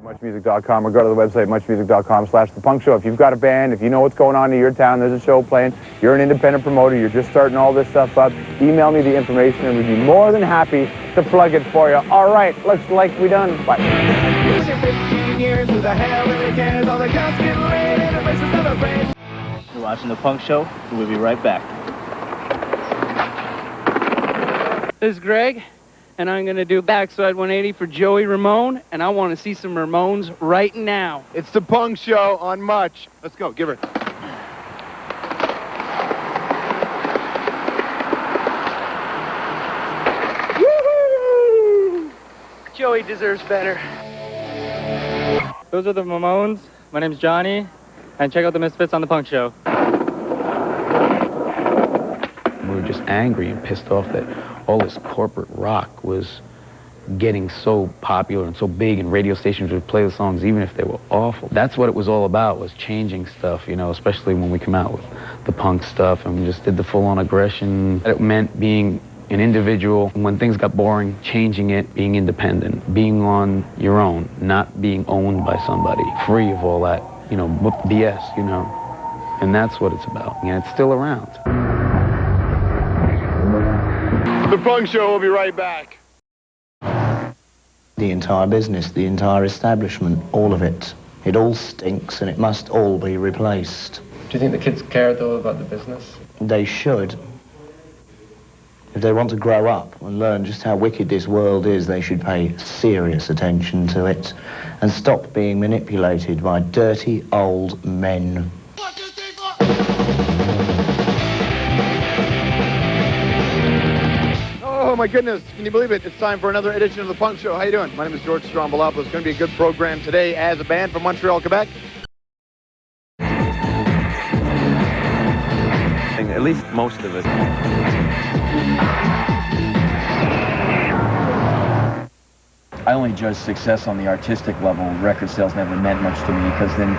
muchmusic.com or go to the website muchmusic.com/thepunkshow. If you've got a band, if you know what's going on in your town, there's a show playing, you're an independent promoter, you're just starting all this stuff up, email me the information and we'd be more than happy to plug it for you. All right, looks like we done. Bye. 15 years with the hell in the cans, all the cops getting laid and the place is never friends. You're watching The Punk Show, and we'll be right back. This is Greg, and I'm going to do Backside 180 for Joey Ramone, and I want to see some Ramones right now. It's The Punk Show on Much. Let's go, give her. Woo-hoo! Joey deserves better. Those are the Ramones. My name's Johnny, and check out the Misfits on The Punk Show. We were just angry and pissed off that all this corporate rock was getting so popular and so big, and radio stations would play the songs even if they were awful. That's what it was all about, was changing stuff, you know, especially when we come out with the punk stuff and we just did the full-on aggression. It meant being an individual, and when things got boring, changing it, being independent, being on your own, not being owned by somebody, free of all that, you know, BS, you know. And that's what it's about, and it's still around. The Punk Show will be right back. The entire business, the entire establishment, all of it. It all stinks and it must all be replaced. Do you think the kids care, though, about the business? They should. If they want to grow up and learn just how wicked this world is, they should pay serious attention to it and stop being manipulated by dirty old men. Oh my goodness, can you believe it? It's time for another edition of The Punk Show. How you doing? My name is George Stroumboulopoulos. It's going to be a good program today as a band from Montreal, Quebec. At least most of it. I only judge success on the artistic level. Record sales never meant much to me, because then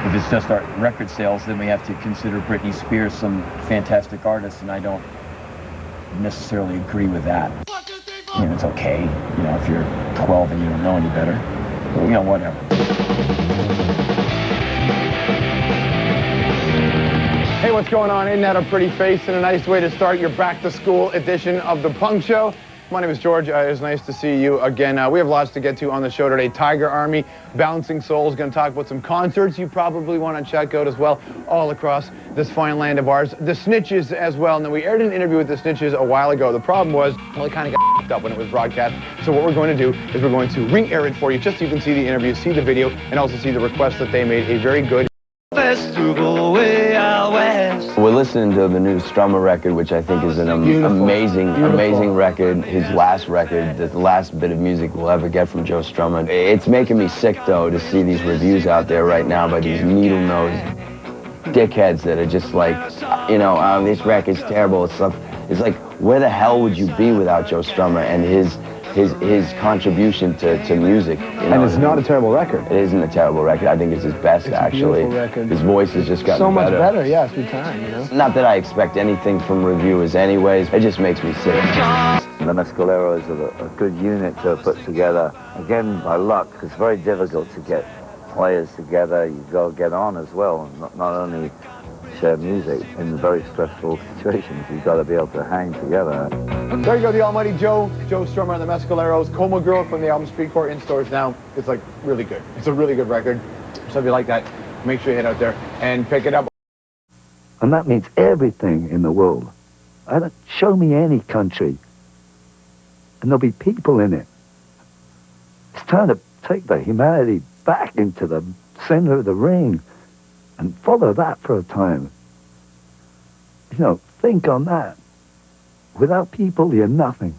if it's just our record sales, then we have to consider Britney Spears some fantastic artist, and I don't necessarily agree with that. You know, it's okay, you know, if you're 12 and you don't know any better. You know, whatever. Hey, what's going on? Isn't that a pretty face and a nice way to start your back-to-school edition of The Punk Show? My name is George. It's nice to see you again. We have lots to get to on the show today. Tiger Army, Bouncing Souls, going to talk about some concerts you probably want to check out as well, all across this fine land of ours. The Snitches as well. Now, we aired an interview with the Snitches a while ago. The problem was, well, it kind of got f***ed up when it was broadcast. So what we're going to do is we're going to re-air it for you, just so you can see the interview, see the video, and also see the request that they made. A very good Festival way out west. We're listening to the new Strummer record, which I think is an amazing record. His last record, the last bit of music we'll ever get from Joe Strummer. It's making me sick, though, to see these reviews out there right now by these needle-nosed dickheads that are just like, you know, this record's terrible. It's like, where the hell would you be without Joe Strummer and his contribution to music? You know? And it's not a terrible record. It isn't a terrible record. I think it's his best, actually. Record. His voice has just gotten so much better. better, yeah, through time, you know. Not that I expect anything from reviewers anyways. It just makes me sick. The Mescaleros are a good unit to put together. Again, by luck, it's very difficult to get players together. You've got to get on as well, and not only share music in very stressful situations. You've got to be able to hang together. There you go, the almighty Joe Strummer and the Mescaleros. Coma Girl from the album Speedcore in stores now. It's like really good. It's a really good record. So if you like that, make sure you head out there and pick it up. And that means everything in the world. Show me any country, and there'll be people in it. It's time to take the humanity back into the center of the ring and follow that for a time. You know, think on that. Without people, you're nothing.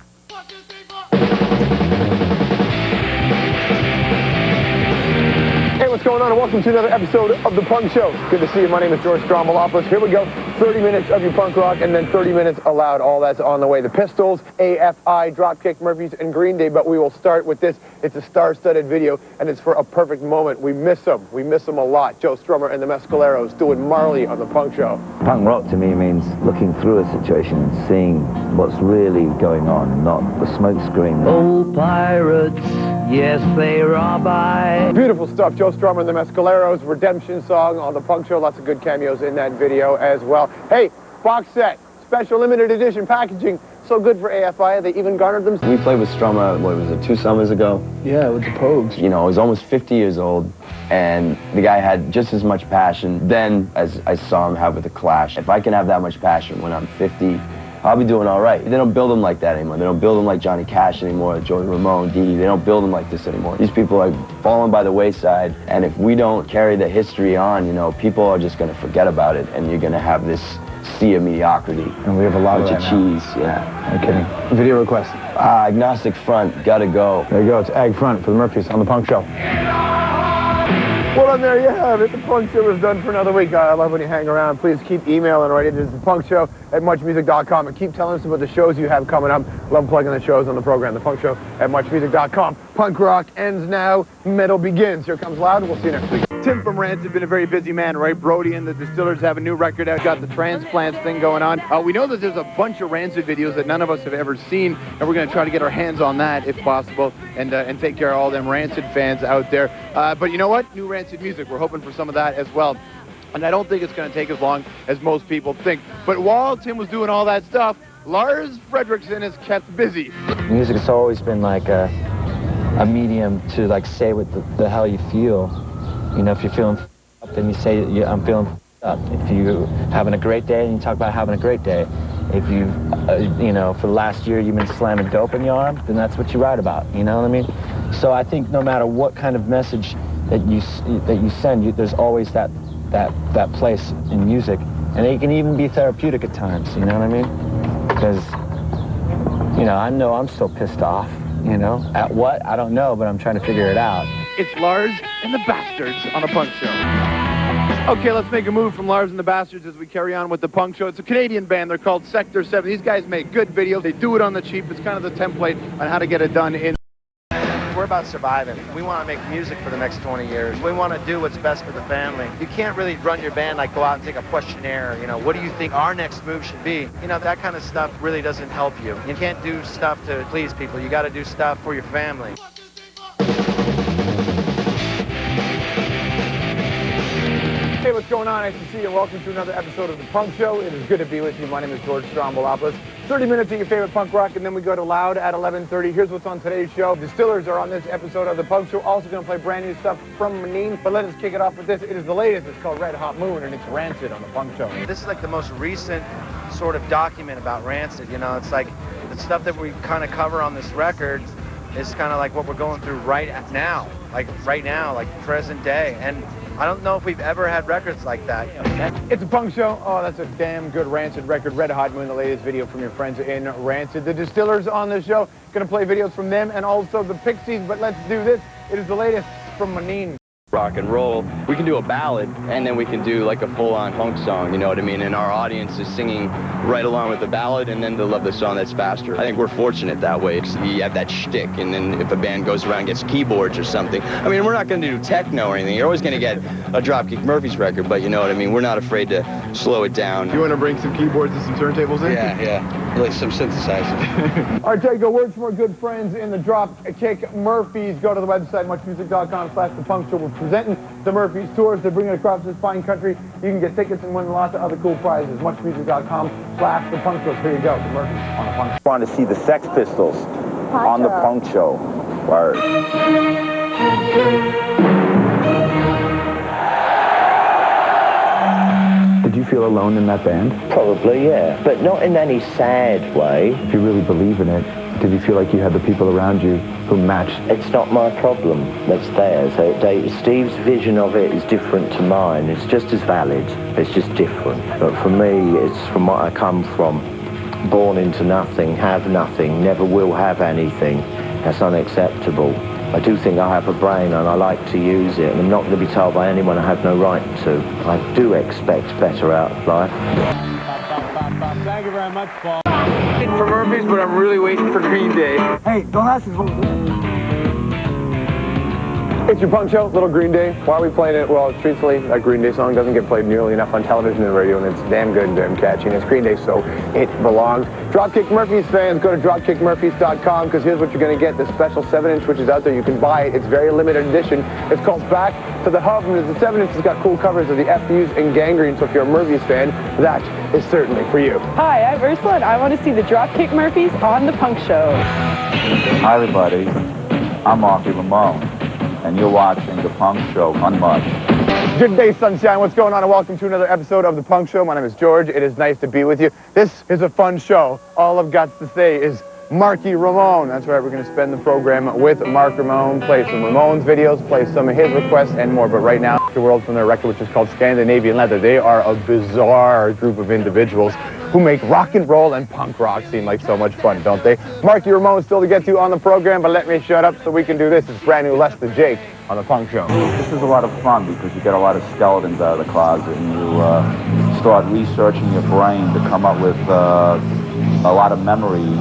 Hey, what's going on? And welcome to another episode of The Punk Show. Good to see you. My name is George Stroumboulopoulos. Here we go. 30 minutes of your punk rock and then 30 minutes allowed. All that's on the way. The Pistols, AFI, Dropkick Murphys, and Green Day. But we will start with this. It's a star-studded video, and it's for a perfect moment. We miss them. We miss them a lot. Joe Strummer and the Mescaleros doing Marley on The Punk Show. Punk rock to me means looking through a situation and seeing what's really going on, not the smoke screen. Oh, pirates, yes, they rob I. Beautiful. beautiful stuff. Joe Strummer and the Mescaleros, Redemption song on the Punk Show. Lots of good cameos in that video as well. Hey, box set, special limited edition packaging. So good for AFI, they even garnered them. We played with Strummer, what was it, 2 summers ago? Yeah, with the Pogues. You know, he was almost 50 years old, and the guy had just as much passion then as I saw him have with the Clash. If I can have that much passion when I'm 50, I'll be doing all right. They don't build them like that anymore. They don't build them like Johnny Cash anymore, Joey Ramone, Dee Dee. They don't build them like this anymore. These people are falling by the wayside, and if we don't carry the history on, you know, people are just going to forget about it, and you're going to have this sea of mediocrity. And we have a lot of bunch that of now. cheese, yeah. I'm kidding. Video request. Agnostic Front, gotta go. There you go, it's Ag Front for the Murphys on the Punk Show. Well, there you have it. The Punk Show is done for another week. I love when you hang around. Please keep emailing, right? It is thepunkshow@muchmusic.com, and keep telling us about the shows you have coming up. Love plugging the shows on the program. thepunkshow@muchmusic.com. Punk rock ends now. Metal begins. Here comes Loud. We'll see you next week. Tim from Rancid, been a very busy man, right? Brody and the Distillers have a new record out. Got the transplants thing going on. We know that there's a bunch of Rancid videos that none of us have ever seen, and we're going to try to get our hands on that if possible, and take care of all them Rancid fans out there. But you know what? New Rancid music. We're hoping for some of that as well. And I don't think it's going to take as long as most people think. But while Tim was doing all that stuff, Lars Fredriksson is kept busy. Music has always been like a medium to like say what the hell you feel. You know, if you're feeling up, then you say, I'm feeling up. If you're having a great day, then you talk about having a great day. If you, you know, for the last year you've been slamming dope in your arm, then that's what you write about. You know what I mean? So I think no matter what kind of message that you send, there's always that place in music, and it can even be therapeutic at times. You know what I mean? Because, you know I'm still pissed off. You know, at what? I don't know, but I'm trying to figure it out. It's Lars and the Bastards on the Punk Show. Okay, let's make a move from Lars and the Bastards as we carry on with the Punk Show. It's a Canadian band. They're called Sector 7. These guys make good videos. They do it on the cheap. It's kind of the template on how to get it done in. We're about surviving. We want to make music for the next 20 years. We want to do what's best for the family. You can't really run your band like go out and take a questionnaire. You know, what do you think our next move should be? You know, that kind of stuff really doesn't help you. You can't do stuff to please people. You got to do stuff for your family. Hey, what's going on? Nice to see you, and welcome to another episode of The Punk Show. It is good to be with you. My name is George Stroumboulopoulos. 30 minutes of your favorite punk rock, and then we go to Loud at 11:30. Here's what's on today's show. Distillers are on this episode of The Punk Show. Also going to play brand new stuff from Manine. But let us kick it off with this. It is the latest. It's called Red Hot Moon, and it's Rancid on The Punk Show. This is like the most recent sort of document about Rancid. You know, it's like the stuff that we kind of cover on this record is kind of like what we're going through right now, like present day. And I don't know if we've ever had records like that. It's a Punk Show. Oh, that's a damn good Rancid record. Red Hot Moon, the latest video from your friends in Rancid. The Distillers on the show. Going to play videos from them and also the Pixies. But let's do this. It is the latest from Manine. Rock and roll. We can do a ballad, and then we can do like a full-on punk song, you know what I mean? And our audience is singing right along with the ballad, and then they'll love the song that's faster. I think we're fortunate that way, because you have that shtick, and then if a band goes around and gets keyboards or something, I mean, we're not going to do techno or anything. You're always going to get a Dropkick Murphys record, but you know what I mean? We're not afraid to slow it down. You want to bring some keyboards and some turntables in? Yeah. Like some synthesizers. All right, there you go. Words from our good friends in the Dropkick Murphys. Go to the website, muchmusic.com/thepunk show. We're presenting the Murphys tours. They're bringing it across this fine country. You can get tickets and win lots of other cool prizes. muchmusic.com/thepunk show. Here you go, the Murphys on the Punk Show. I want to see the Sex Pistols on the Punk Show. Word. Did you feel alone in that band? Probably, yeah. But not in any sad way. If you really believe in it, did you feel like you had the people around you who matched? It's not my problem. That's theirs. Steve's vision of it is different to mine. It's just as valid. It's just different. But for me, it's from what I come from. Born into nothing, have nothing, never will have anything. That's unacceptable. I do think I have a brain and I like to use it, and I'm not going to be told by anyone I have no right to. I do expect better out of life. Thank you very much, Paul. For Murphys, but I'm really waiting for Green Day. Hey, don't ask us what It's your punk show, Little Green Day. Why are we playing it? Well, truthfully, that Green Day song doesn't get played nearly enough on television and radio, and it's damn good and damn catchy, and it's Green Day, so it belongs. Dropkick Murphys fans, go to dropkickmurphys.com, because here's what you're going to get. The special 7-inch, which is out there. You can buy it. It's very limited edition. It's called Back to the Hub, and the 7-inch has got cool covers of the FUs and Gangrene, so if you're a Murphys fan, that is certainly for you. Hi, I'm Ursula, and I want to see the Dropkick Murphys on The Punk Show. Hi, everybody. I'm Marky Ramone, and you're watching The Punk Show Unmuch. Good day, sunshine. What's going on? And welcome to another episode of The Punk Show. My name is George. It is nice to be with you. This is a fun show. All I've got to say is Marky Ramone. That's right. We're going to spend the program with Mark Ramone, play some Ramones videos, play some of his requests, and more. But right now, the world from their record, which is called Scandinavian Leather. They are a bizarre group of individuals who make rock and roll and punk rock seem like so much fun, don't they? Marky Ramone still to get to on the program, but let me shut up so we can do this. It's brand new Less Than Jake on The Punk Show. This is a lot of fun because you get a lot of skeletons out of the closet and you start researching your brain to come up with a lot of memories.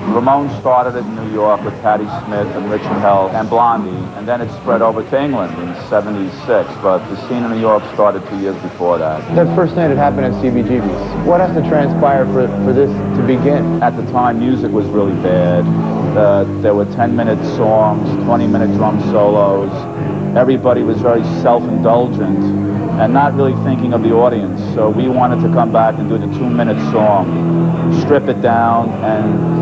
Ramone started it in New York with Patti Smith and Richard Hell and Blondie, and then it spread over to England in '76, but the scene in New York started 2 years before that. That first night it happened at CBGB's. What has to transpire for this to begin? At the time, music was really bad. There were 10-minute songs, 20-minute drum solos. Everybody was very self-indulgent and not really thinking of the audience, so we wanted to come back and do the 2-minute song, strip it down, and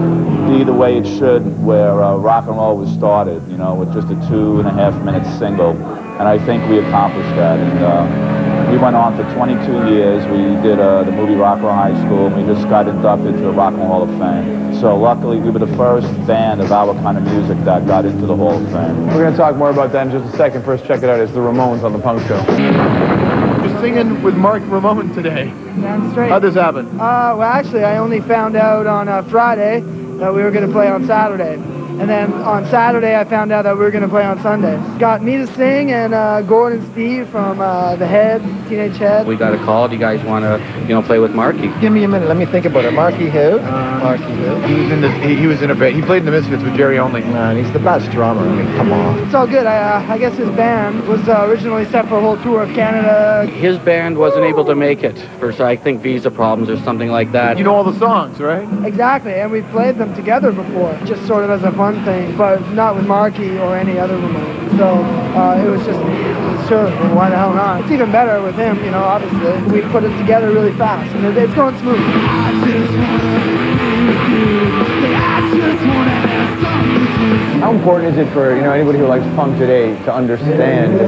be the way it should, where rock and roll was started, you know, with just a 2.5-minute single. And I think we accomplished that. And we went on for 22 years. We did the movie Rockwell High School, and we just got inducted to the Rock and Roll Hall of Fame. So luckily, we were the first band of our kind of music that got into the Hall of Fame. We're going to talk more about that in just a second. First, check it out. It's the Ramones on The Punk Show. You're singing with Mark Ramone today. Damn straight. How'd this happen? Well, actually, I only found out on Friday that we were going to play on Saturday. And then on Saturday, I found out that we were going to play on Sunday. Got me to sing, and Gordon and Steve from The Head, Teenage Head. We got a call. Do you guys want to, play with Marky? Give me a minute. Let me think about it. Marky who? Marky who? He was in a band. He played in the Misfits with Jerry Only. Man, he's the best drummer. I mean, come on. It's all good. I guess his band was originally set for a whole tour of Canada. His band wasn't able to make it for, I think, visa problems or something like that. You know all the songs, right? Exactly, and we played them together before, just sort of as a fun thing, but not with Marky or any other Ramone. So it was just, sure, why the hell not? It's even better with him, obviously. We put it together really fast, and it's going smooth. How important is it for anybody who likes punk today to understand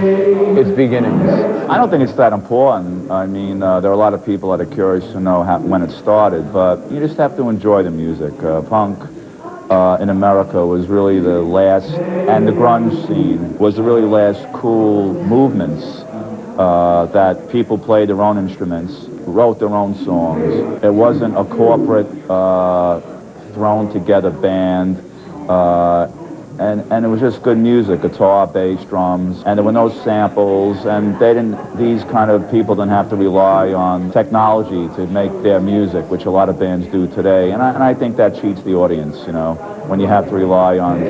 its beginnings? I don't think it's that important. I mean, there are a lot of people that are curious to know when it started, but you just have to enjoy the music. Punk in America was really the last, and the grunge scene was the really last cool movements that people played their own instruments, wrote their own songs. It wasn't a corporate thrown together band, and it was just good music, guitar, bass, drums, and there were no samples, and these kind of people didn't have to rely on technology to make their music, which a lot of bands do today, and I think that cheats the audience, when you have to rely on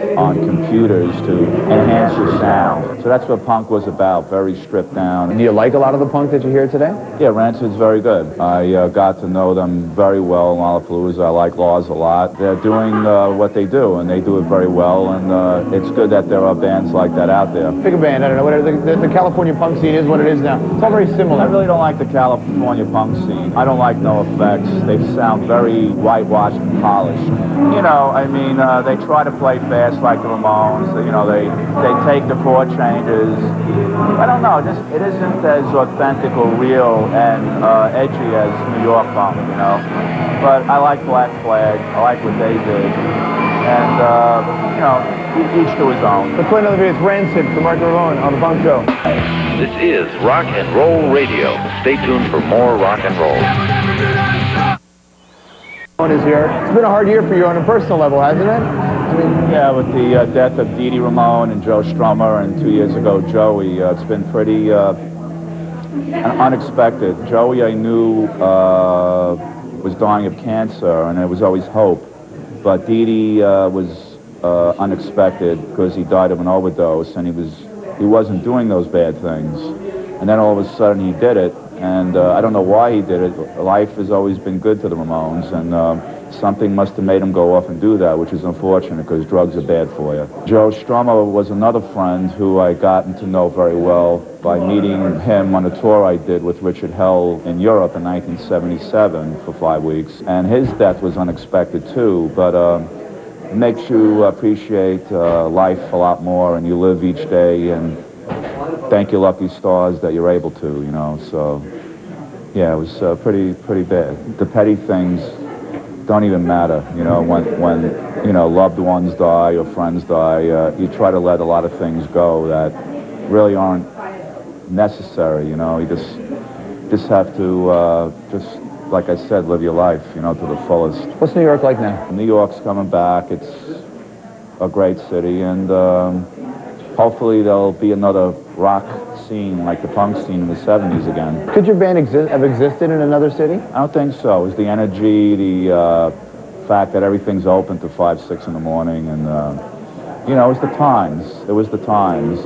computers to enhance your sound. So that's what punk was about, very stripped down. Do you like a lot of the punk that you hear today? Yeah, Rancid's very good. I got to know them very well in Lollapalooza. I like Laws a lot. They're doing what they do, and they do it very well, and it's good that there are bands like that out there. Pick a band, I don't know, whatever. The California punk scene is what it is now. It's all very similar. I really don't like the California punk scene. I don't like No Effects. They sound very whitewashed and polished. They try to play fast like the Ramones. They take the chord changes. I don't know, it isn't as authentic or real and edgy as New York punk, But I like Black Flag. I like what they did. And, each to his own. Let's play another video. It's Rancid from Mark Ramone on The Punk Show. This is Rock and Roll Radio. Stay tuned for more rock and roll. Is here. It's been a hard year for you on a personal level, hasn't it? Yeah, with the death of Dee Dee Ramone and Joe Strummer, and 2 years ago Joey, it's been pretty unexpected. Joey, I knew, was dying of cancer, and there was always hope. But Dee Dee was unexpected because he died of an overdose, and he was he wasn't doing those bad things. And then all of a sudden he did it, and I don't know why he did it. Life has always been good to the Ramones, and something must have made him go off and do that, which is unfortunate because drugs are bad for you. Joe Strummer was another friend who I gotten to know very well by meeting him on a tour I did with Richard Hell in Europe in 1977 for 5 weeks. And his death was unexpected too, but it makes you appreciate life a lot more, and you live each day and thank your lucky stars that you're able to, you know. So yeah, it was pretty bad. The petty things don't even matter, you know. When you know, loved ones die or friends die, you try to let a lot of things go that really aren't necessary, you know. You just have to just, like I said, live your life, you know, to the fullest. What's New York like now? New York's coming back. It's a great city, and hopefully there'll be another rock scene like the punk scene in the 70s again. Could your band have existed in another city? I don't think so. It was the energy, the fact that everything's open to 5, 6 in the morning, and you know, it was the times. It was the times.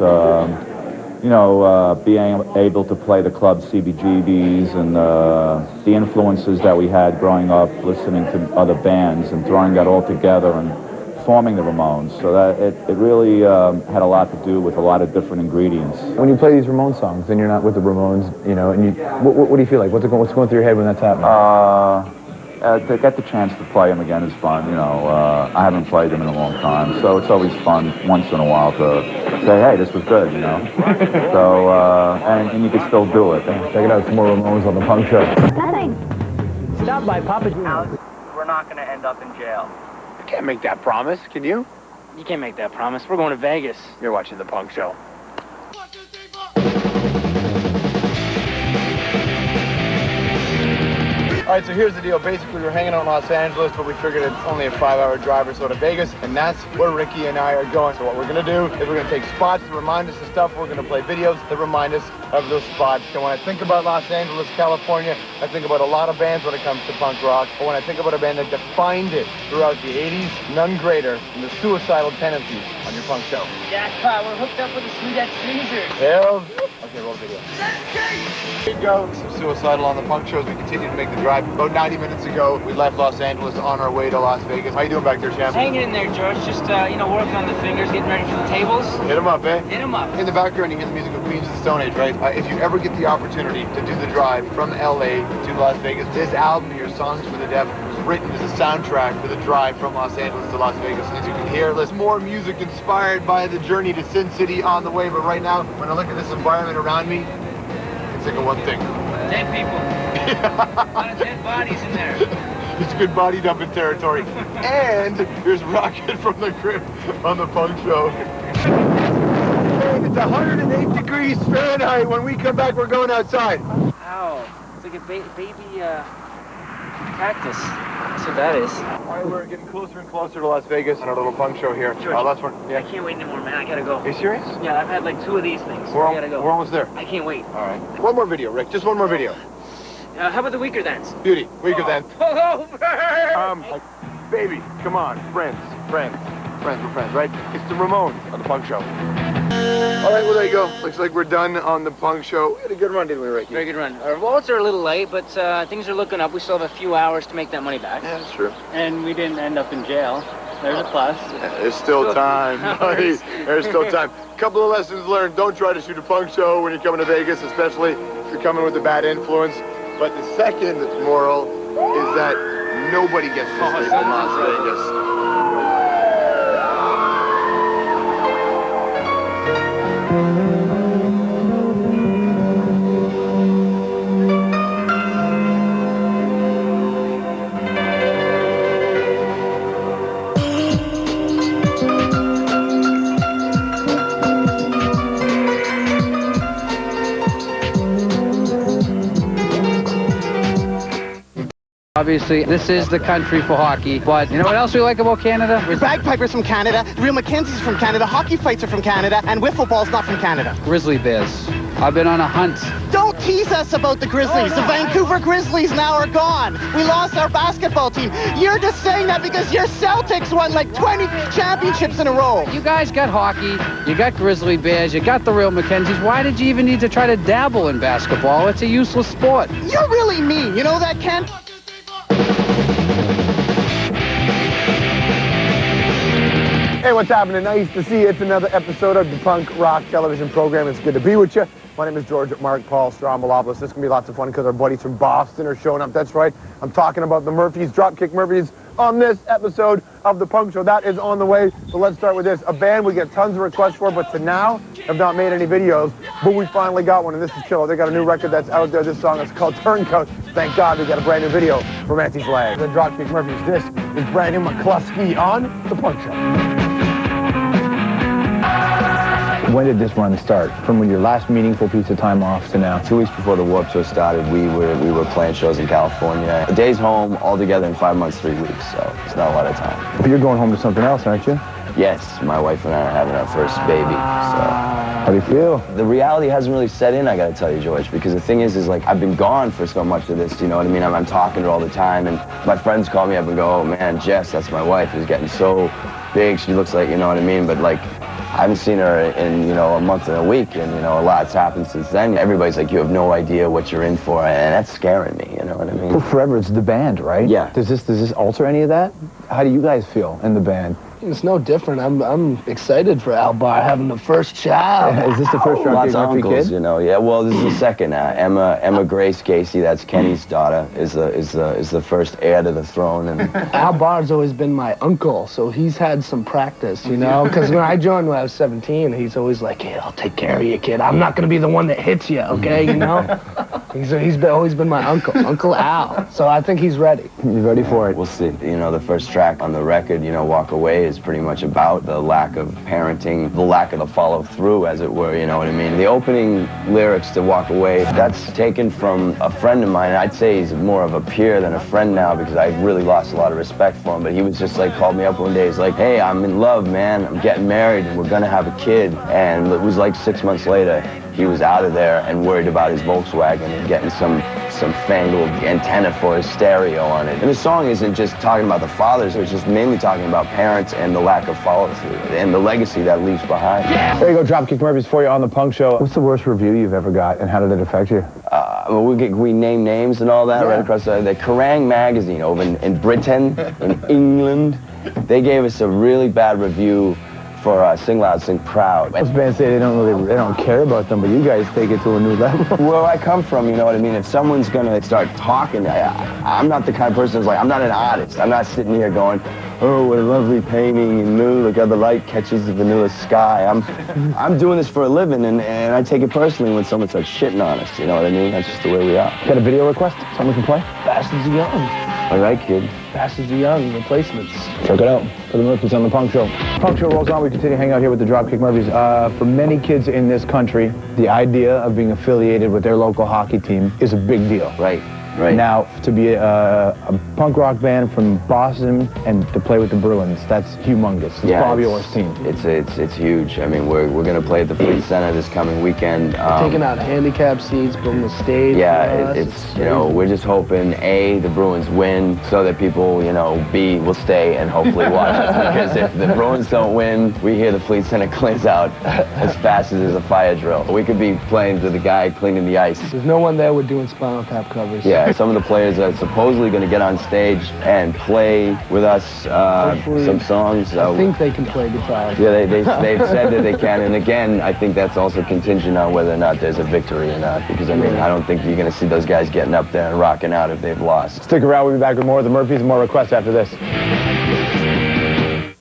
You know, being able to play the club CBGBs and the influences that we had growing up, listening to other bands and throwing that all together and forming the Ramones. So that it really had a lot to do with a lot of different ingredients. When you play these Ramones songs and you're not with the Ramones, you know, and what do you feel like? What's going through your head when that's happening? To get the chance to play them again is fun, you know. I haven't played them in a long time, so it's always fun once in a while to say, hey, this was good, you know. So, and you can still do it. Check it out, some more Ramones on the Punk Show. Nothing. Stop by Papa John's. We're not going to end up in jail. You can't make that promise, can you? You can't make that promise. We're going to Vegas. You're watching the Punk Show. All right, so here's the deal. Basically, we're hanging out in Los Angeles, but we figured it's only a 5-hour drive or so to Vegas, and that's where Ricky and I are going. So what we're going to do is we're going to take spots to remind us of stuff. We're going to play videos that remind us of those spots. So when I think about Los Angeles, California, I think about a lot of bands when it comes to punk rock. But when I think about a band that defined it throughout the 80s, none greater than the Suicidal Tendencies on your Punk Show. Jackpot, we're hooked up with the Sweet Caesar. Hell, okay, roll video. Here we go, some Suicidal on the Punk Show as we continue to make the drive. About 90 minutes ago, we left Los Angeles on our way to Las Vegas. How you doing back there, champ? Hanging in there, George. Just, you know, working on the fingers, getting ready for the tables. Hit 'em up, eh? Hit 'em up. In the background, you hear the music of Queens of the Stone Age, right? If you ever get the opportunity to do the drive from LA to Las Vegas, this album here, Songs for the Deaf, was written as a soundtrack for the drive from Los Angeles to Las Vegas. As you can hear, there's more music inspired by the journey to Sin City on the way. But right now, when I look at this environment around me, I think of one thing. Dead people. A lot of dead bodies in there. It's good body dumping territory. And there's Rocket from the Crypt on the Punk Show. It's 108 degrees Fahrenheit. When we come back, we're going outside. Ow. It's like a baby cactus. That's what that is. All right, we're getting closer and closer to Las Vegas on our little Punk Show here. George, Last one. Yeah. I can't wait anymore, man. I gotta go. Are you serious? Yeah, I've had like 2 of these things. I gotta go. We're almost there. I can't wait. All right. One more video, Rick. Just one more video. How about the Weaker Thans? Beauty. Weaker Than. Pull over! Baby, come on. Friends, we're friends, right? It's the Ramones on the Punk Show. All right, well, there you go. Looks like we're done on the Punk Show. We had a good run, didn't we, Ricky? Very good run. Our wallets are a little late, but things are looking up. We still have a few hours to make that money back. Yeah, that's true. And we didn't end up in jail. There's a plus. Yeah, there's still time, buddy. There's still time. Couple of lessons learned. Don't try to shoot a punk show when you're coming to Vegas, especially if you're coming with a bad influence. But the second moral is that nobody gets to sleep in Las Vegas. Obviously, this is the country for hockey, but you know what else we like about Canada? Bagpipers from Canada, Real Mackenzie's from Canada, hockey fights are from Canada, and wiffle ball's not from Canada. Grizzly bears. I've been on a hunt. Don't tease us about the Grizzlies. The Vancouver Grizzlies now are gone. We lost our basketball team. You're just saying that because your Celtics won like 20 championships in a row. You guys got hockey, you got Grizzly Bears, you got the real Mackenzies. Why did you even need to try to dabble in basketball? It's a useless sport. You're really mean. You know that, Kent? Hey, what's happening? Nice to see you. It's another episode of the Punk Rock Television program. It's good to be with you. My name is George Mark Paul Stroumboulopoulos. This is going to be lots of fun because our buddies from Boston are showing up. That's right. I'm talking about the Murphys, Dropkick Murphys, on this episode of the Punk Show. That is on the way. So let's start with this. A band we get tons of requests for, but to now have not made any videos. But we finally got one, and this is killer. They got a new record that's out there. This song is called Turncoat. Thank God we got a brand new video from Anti-Flag. The Dropkick Murphys. This is brand new McCluskey on the Punk Show. When did this run start? From your last meaningful piece of time off to now? 2 weeks before the Warped Tour started, we were playing shows in California. A day's home, all together in 5 months, 3 weeks, so it's not a lot of time. But you're going home to something else, aren't you? Yes, my wife and I are having our first baby, so. How do you feel? The reality hasn't really set in, I gotta tell you, George, because the thing is like, I've been gone for so much of this, you know what I mean? I'm talking to her all the time, and my friends call me up and go, oh man, Jess, that's my wife, is getting so big, she looks like, you know what I mean? But like, I haven't seen her in, you know, a month and a week, and, you know, a lot's happened since then. Everybody's like, you have no idea what you're in for, and that's scaring me, you know what I mean? Well, forever it's the band, right? Yeah. Does this alter any of that? How do you guys feel in the band? It's no different. I'm excited for Albar having the first child. Is this the first Lots Dropkick of Murphy uncles, kid? you know. Yeah, well, this is the second. Emma Grace Casey, that's Kenny's daughter, is the first heir to the throne. And Albar's always been my uncle, so he's had some practice, you know. Because when I joined when I was 17, he's always like, "Hey, I'll take care of you, kid. I'm not gonna be the one that hits you, okay? You know." always been my uncle, Uncle Al. So I think he's ready. You ready for it? We'll see. You know, the first track on the record, you know, Walk Away, is pretty much about the lack of parenting, the lack of the follow-through, as it were, you know what I mean? The opening lyrics to Walk Away, that's taken from a friend of mine. I'd say he's more of a peer than a friend now because I really lost a lot of respect for him, but he was just like, called me up one day, he's like, hey, I'm in love, man. I'm getting married and we're gonna have a kid. And it was like 6 months later, he was out of there and worried about his Volkswagen and getting some fangled antenna for his stereo on it. And the song isn't just talking about the fathers, it's just mainly talking about parents and the lack of follow-through and the legacy that leaves behind. There you go, Dropkick Murphys for you on the Punk Show. What's the worst review you've ever got, and how did it affect you? Well, we name names and all that right across the Kerrang! Magazine over in Britain, in England. They gave us a really bad review for Sing Loud, Sing Proud. Most bands say they don't care about them, but you guys take it to a new level. Where I come from, you know what I mean? If someone's gonna start talking, I'm not the kind of person who's like, I'm not an artist. I'm not sitting here going, oh, what a lovely painting, and look how the light catches the vanilla sky. I'm doing this for a living, and I take it personally when someone starts shitting on us, you know what I mean? That's just the way we are. Got a video request? Something we can play? Bastards are young. All right, kid. Bastards are young. Replacements. Check it out for the Murphys on the Punk Show. Punk Show rolls on. We continue hanging out here with the Dropkick Murphys. For many kids in this country, the idea of being affiliated with their local hockey team is a big deal. Right. Now, to be a punk rock band from Boston and to play with the Bruins, that's humongous. It's Bobby Orr's team. It's huge. I mean, we're going to play at the Fleet Center this coming weekend. Taking out handicap seats, building a stage. Yeah, it's you know, we're just hoping, A, the Bruins win so that people, you know, B, will stay and hopefully watch us. Because if the Bruins don't win, we hear the Fleet Center cleans out as fast as there's a fire drill. We could be playing to the guy cleaning the ice. There's no one there. We're doing Spinal Tap covers. Yeah. Some of the players are supposedly going to get on stage and play with us some songs. I think they can play guitar. Yeah, they've said that they can. And again, I think that's also contingent on whether or not there's a victory or not. Because, I mean, I don't think you're going to see those guys getting up there and rocking out if they've lost. Stick around. We'll be back with more of the Murphys and more requests after this.